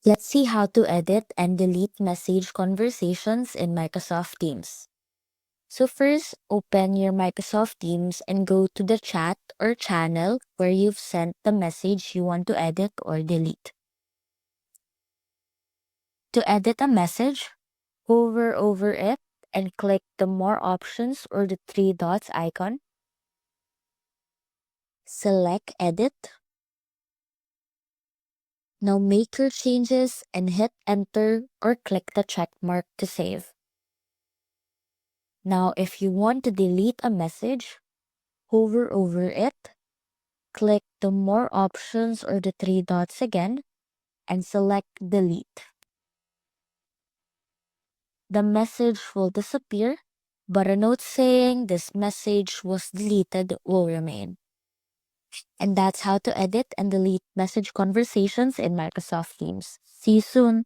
Let's see how to edit and delete message conversations in Microsoft Teams. So first, open your Microsoft Teams and go to the chat or channel where you've sent the message you want to edit or delete. To edit a message, hover over it and click the More Options or the three dots icon. Select Edit. Now make your changes and hit Enter or click the check mark to save. Now, if you want to delete a message, hover over it, click the More Options or the three dots again, and select Delete. The message will disappear, but a note saying this message was deleted will remain. And that's how to edit and delete message conversations in Microsoft Teams. See you soon!